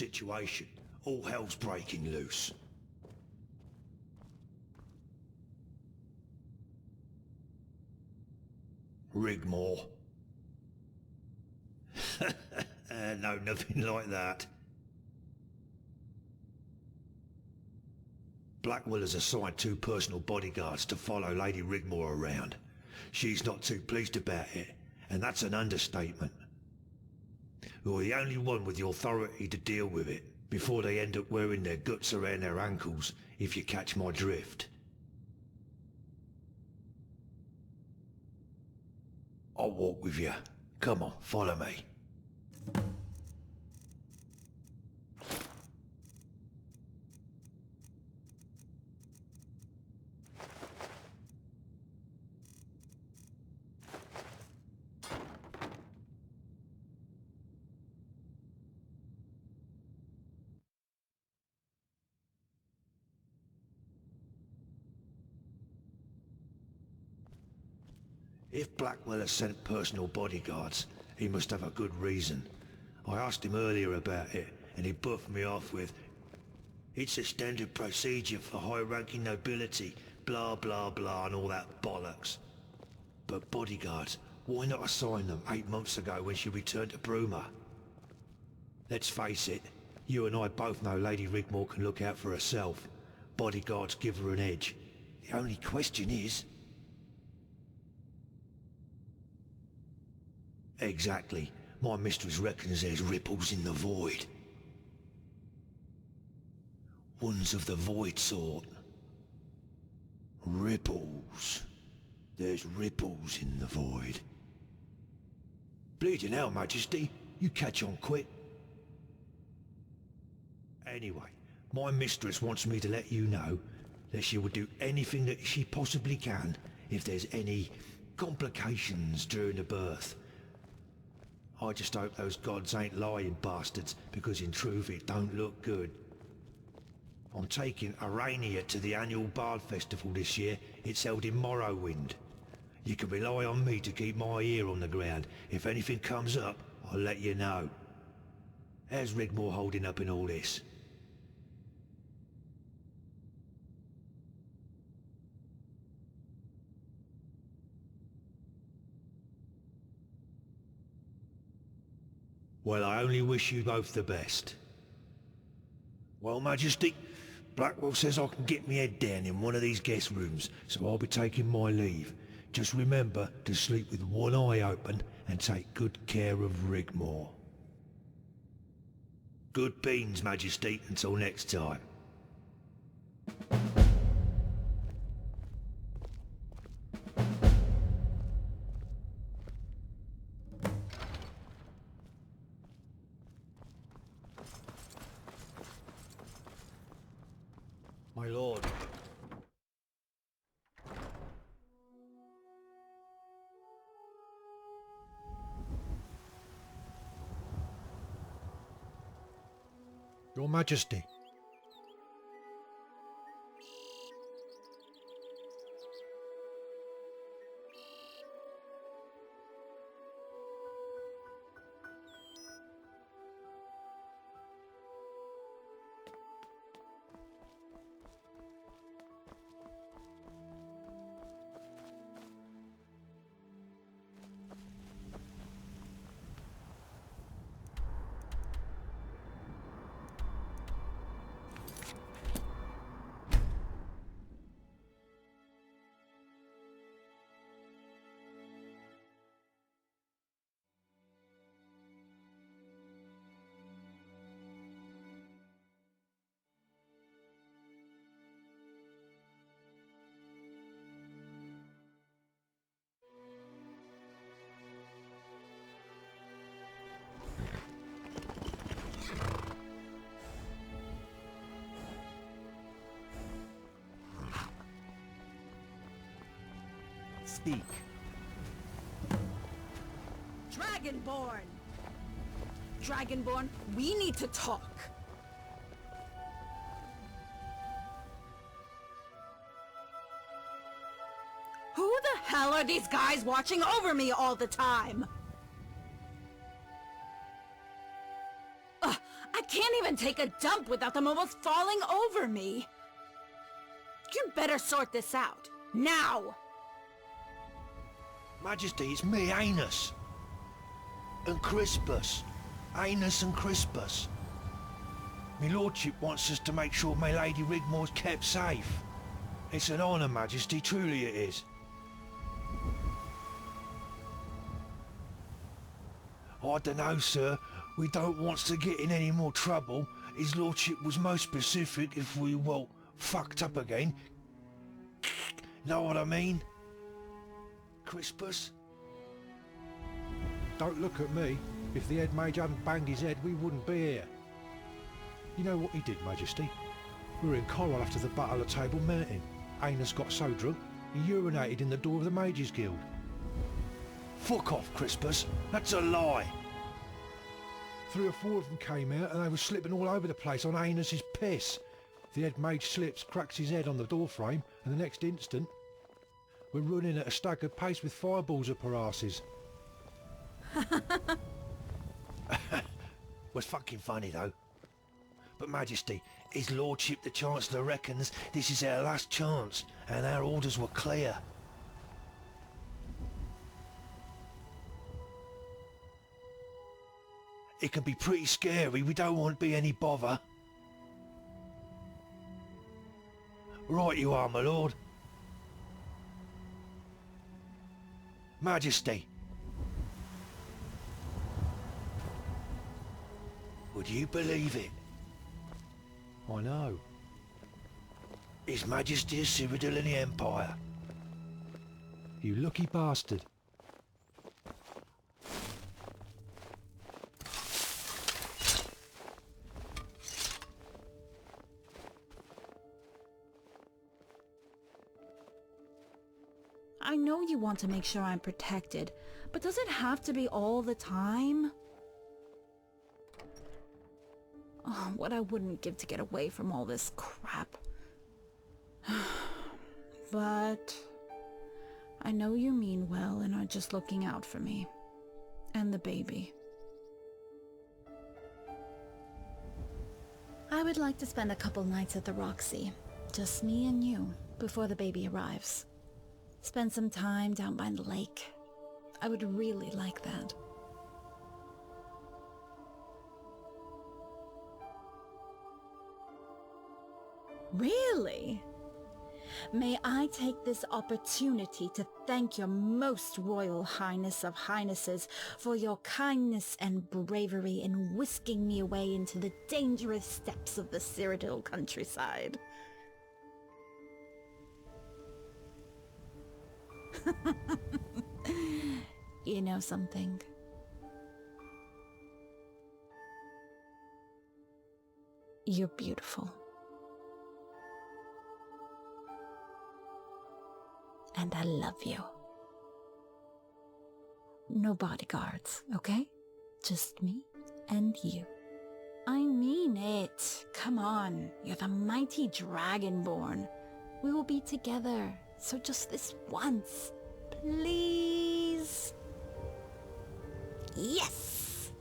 situation. All hell's breaking loose. Rigmor. No, nothing like that. Blackwell has assigned 2 personal bodyguards to follow Lady Rigmor around. She's not too pleased about it, and that's an understatement. You're the only one with the authority to deal with it, before they end up wearing their guts around their ankles, if you catch my drift. I'll walk with you. Come on, follow me. If Blackwell has sent personal bodyguards, he must have a good reason. I asked him earlier about it, and he buffed me off with, "It's a standard procedure for high-ranking nobility, blah blah blah and all that bollocks." But bodyguards, why not assign them 8 months ago when she returned to Bruma? Let's face it, you and I both know Lady Rigmor can look out for herself. Bodyguards give her an edge. The only question is... Exactly. My mistress reckons there's ripples in the void. Ones of the void sort. Ripples. There's ripples in the void. Bleeding hell, Majesty. You catch on quick. Anyway, my mistress wants me to let you know that she will do anything that she possibly can if there's any complications during the birth. I just hope those gods ain't lying bastards, because in truth it don't look good. I'm taking Arania to the annual Bard Festival this year. It's held in Morrowind. You can rely on me to keep my ear on the ground. If anything comes up, I'll let you know. How's Rigmor holding up in all this? Well, I only wish you both the best. Well, Majesty, Blackwell says I can get me head down in one of these guest rooms, so I'll be taking my leave. Just remember to sleep with one eye open and take good care of Rigmor. Good beans, Majesty, until next time. My lord. Your Majesty. Speak. Dragonborn! Dragonborn, we need to talk. Who the hell are these guys watching over me all the time? I can't can't even take a dump without them almost falling over me. You'd better sort this out. Now! Majesty, it's me, Anus. And Crispus. Anus and Crispus. My lordship wants us to make sure my Lady Rigmor's kept safe. It's an honour, Majesty, truly it is. I dunno, sir. We don't want to get in any more trouble. His lordship was most specific if we, well, fucked up again. Know what I mean? Crispus? Don't look at me. If the head mage hadn't banged his head, we wouldn't be here. You know what he did, Majesty? We were in Coral after the Battle of Table Mountain. Anus got so drunk, he urinated in the door of the Mages Guild. Fuck off, Crispus. That's a lie. 3 or 4 of them came out and they were slipping all over the place on Anus's piss. The head mage slips, cracks his head on the door frame, and the next instant, we're running at a staggered pace with fireballs up our arses. Was fucking funny though. But Majesty, His Lordship the Chancellor reckons this is our last chance, and our orders were clear. It can be pretty scary, we don't want to be any bother. Right you are, my lord. Majesty. Would you believe it? I know. His Majesty is Cyrodiil in the Empire. You lucky bastard. I know you want to make sure I'm protected, but does it have to be all the time? Oh, what I wouldn't give to get away from all this crap. But I know you mean well and are just looking out for me. And the baby. I would like to spend a couple nights at the Roxy. Just me and you, before the baby arrives. Spend some time down by the lake. I would really like that. Really? May I take this opportunity to thank your most royal highness of highnesses for your kindness and bravery in whisking me away into the dangerous steppes of the Cyrodiil countryside. You know something? You're beautiful. And I love you. No bodyguards, okay? Just me and you. I mean it. Come on. You're the mighty Dragonborn. We will be together. So just this once. Please. Yes!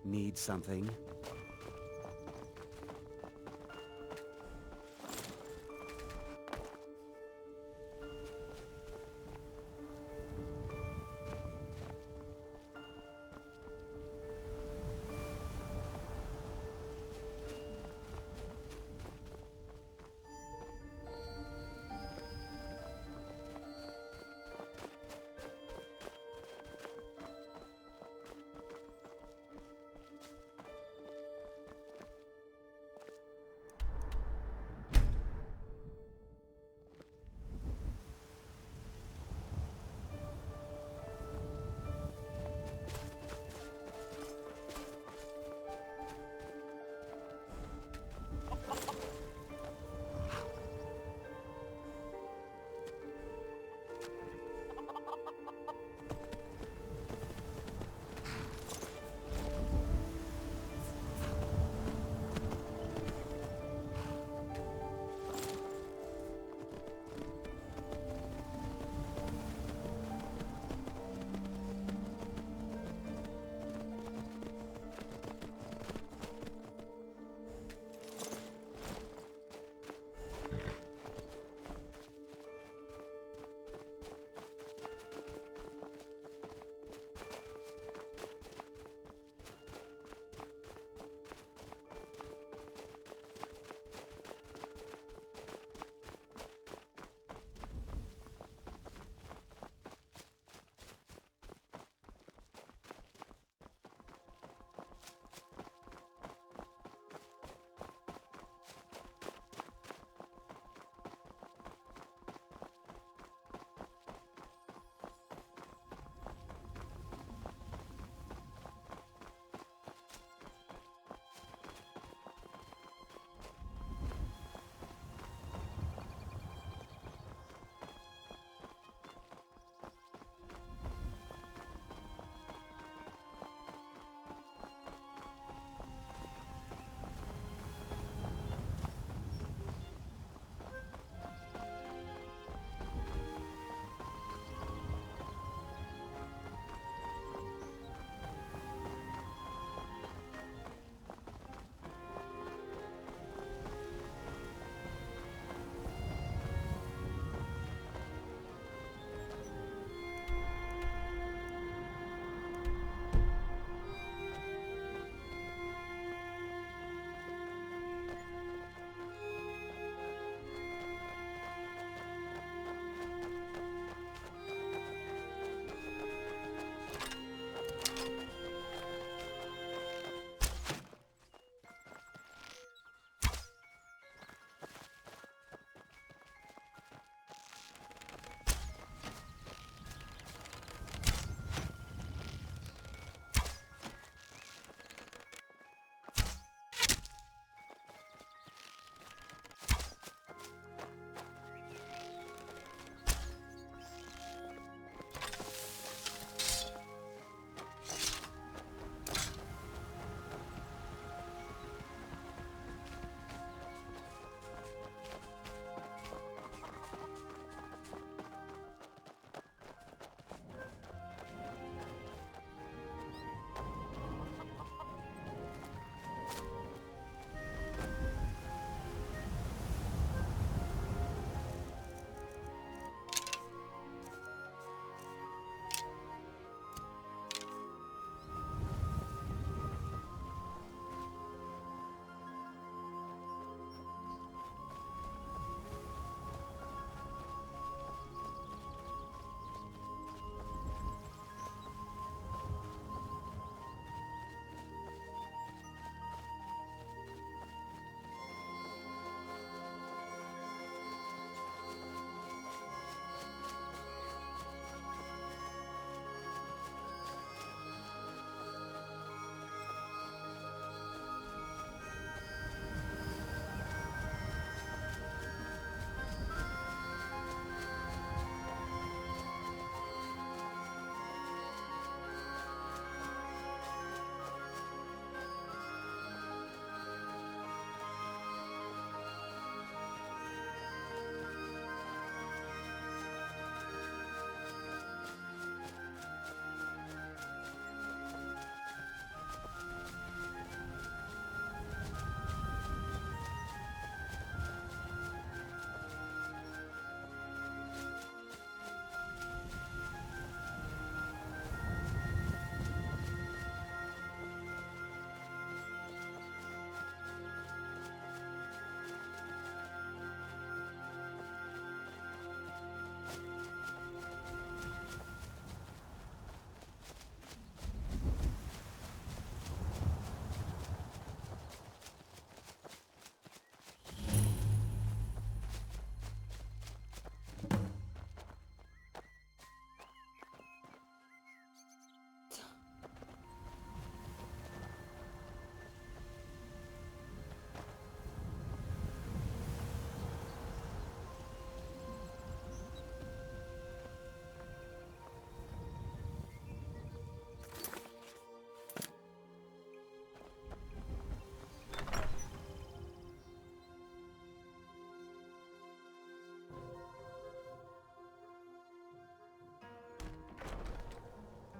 Need something?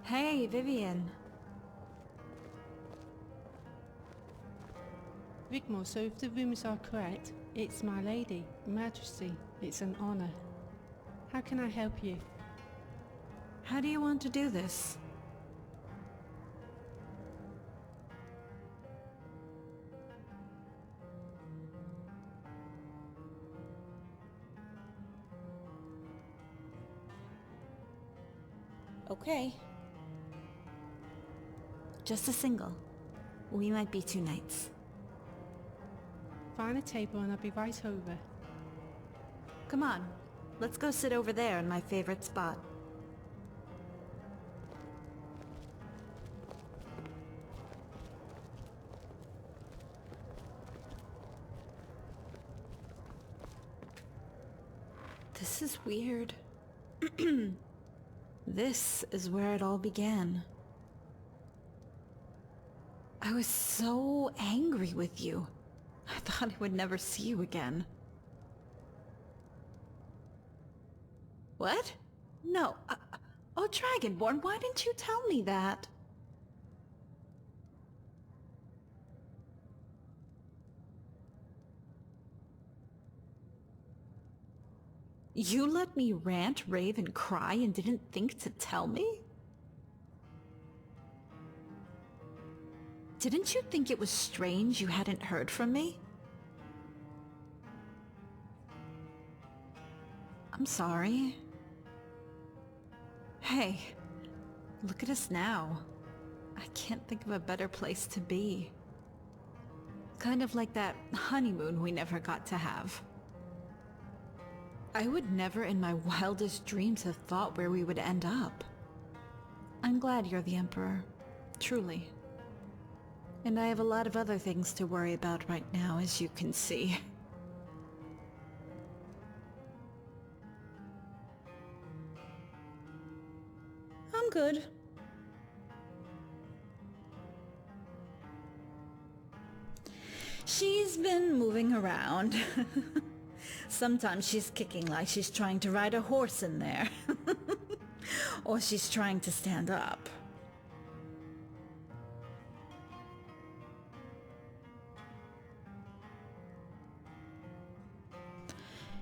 Hey, Vivian. Rigmor, so if the rumours are correct, it's my lady, Majesty. It's an honour. How can I help you? How do you want to do this? Okay. Just a single. We might be 2 nights. Find a table and I'll be right over. Come on, let's go sit over there in my favorite spot. This is weird. This is where it all began. I was so angry with you. I thought I would never see you again. What? No. Oh, Dragonborn, why didn't you tell me that? You let me rant, rave, and cry and didn't think to tell me? Didn't you think it was strange you hadn't heard from me? I'm sorry. Hey, look at us now. I can't think of a better place to be. Kind of like that honeymoon we never got to have. I would never in my wildest dreams have thought where we would end up. I'm glad you're the Emperor, truly. And I have a lot of other things to worry about right now, as you can see. I'm good. She's been moving around. Sometimes she's kicking like she's trying to ride a horse in there. Or she's trying to stand up.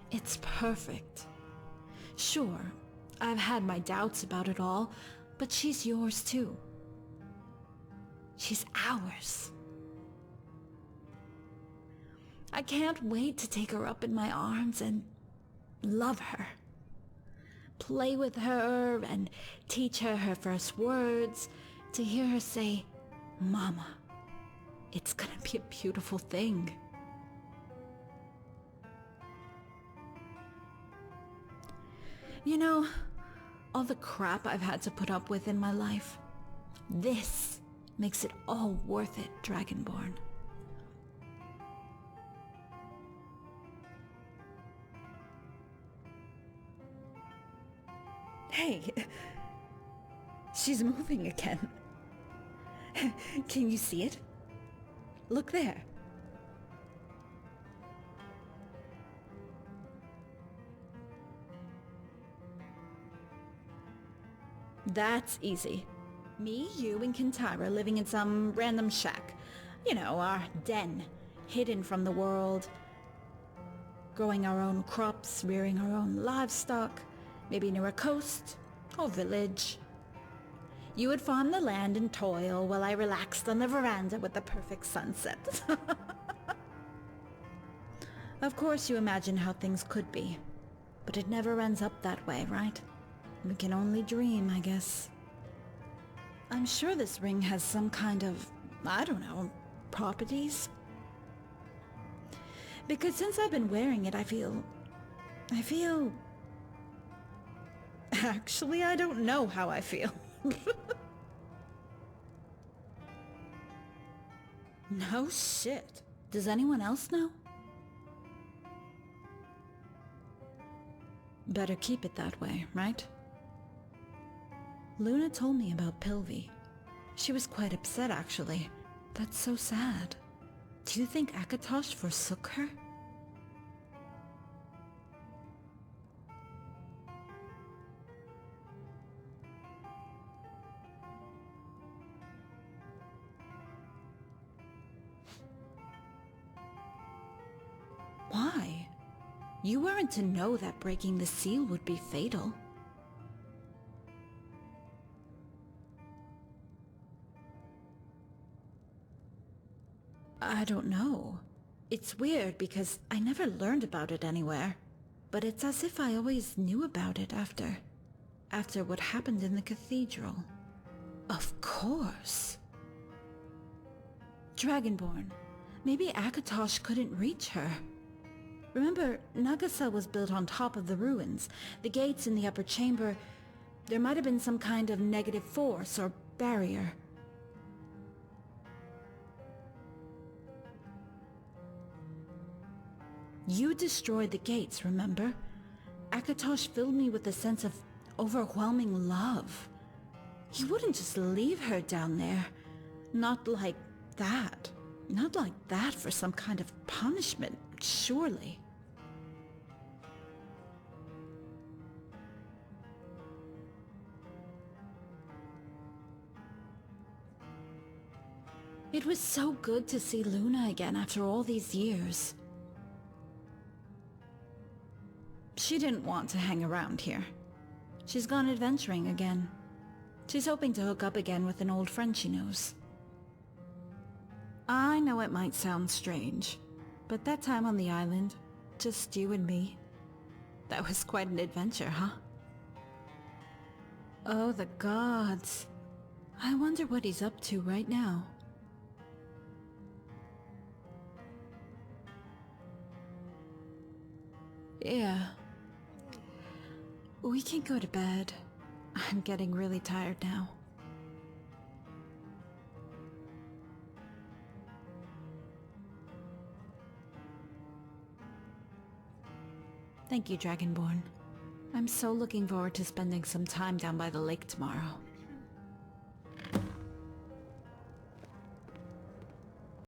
It's perfect. Sure, I've had my doubts about it all, but she's yours too. She's ours. I can't wait to take her up in my arms and love her. Play with her and teach her her first words, to hear her say, Mama. It's gonna be a beautiful thing. You know, all the crap I've had to put up with in my life, this makes it all worth it, Dragonborn. Hey, she's moving again. Can you see it? Look there. That's easy. Me, you, and Kintara living in some random shack. You know, our den, hidden from the world. Growing our own crops, rearing our own livestock, maybe near a coast or village. You would farm the land and toil while I relaxed on the veranda with the perfect sunset. Of course you imagine how things could be, but it never ends up that way, right? We can only dream, I guess. I'm sure this ring has some kind of, I don't know, properties. Because since I've been wearing it, I feel... Actually, I don't know how I feel. No shit. Does anyone else know? Better keep it that way, right? Luna told me about Pilvi. She was quite upset, actually. That's so sad. Do you think Akatosh forsook her? Why? You weren't to know that breaking the seal would be fatal. I don't know. It's weird because I never learned about it anywhere. But it's as if I always knew about it after what happened in the cathedral. Of course. Dragonborn. Maybe Akatosh couldn't reach her. Remember, Nagasa was built on top of the ruins. The gates in the upper chamber, there might have been some kind of negative force or barrier. You destroyed the gates, remember? Akatosh filled me with a sense of overwhelming love. He wouldn't just leave her down there. Not like that. Not like that for some kind of punishment, surely. It was so good to see Luna again after all these years. She didn't want to hang around here. She's gone adventuring again. She's hoping to hook up again with an old friend she knows. I know it might sound strange, but that time on the island, just you and me, that was quite an adventure, huh? Oh, the gods. I wonder what he's up to right now. Yeah. We can go to bed. I'm getting really tired now. Thank you, Dragonborn. I'm so looking forward to spending some time down by the lake tomorrow.